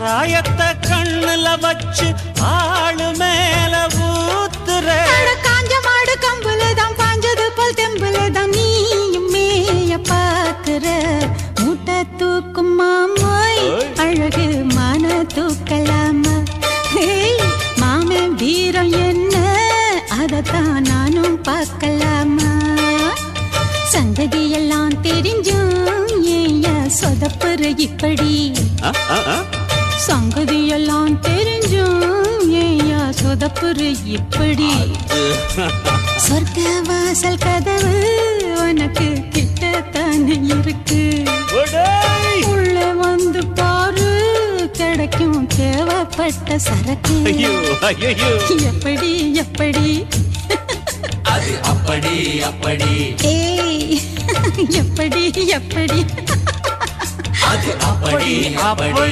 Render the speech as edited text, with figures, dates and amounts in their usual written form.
சாராயத்தை கண்ணுல வச்சு ஆளு மேல ஊத்துற காஞ்ச மாடு கம்புலதான் பாஞ்சது போல் தெம்புலதான் நீயும் மேய பாக்குற மூட்டை தூக்கும் மாமாய் அழகு மான தூக்கலாமா மாமன் வீரம் என்ன அதத்தான் நானும் பார்க்கலாமா சங்கதி எல்லாம் தெரிஞ்சும் ஏயா சொதப்புற இப்படி சங்கதி எல்லாம் தெரிஞ்சும் ஏயா சொதப்புற இப்படி சொர்க்க வாசல் கதவு உனக்கு கிட்டத்தானே இருக்கு உள்ள வந்து பாரு கிடைக்கும் தேவைப்பட்ட சரக்கு எப்படி எப்படி அது அப்படி அப்படி ஏய் எப்படி எப்படி அது அப்படி அப்படி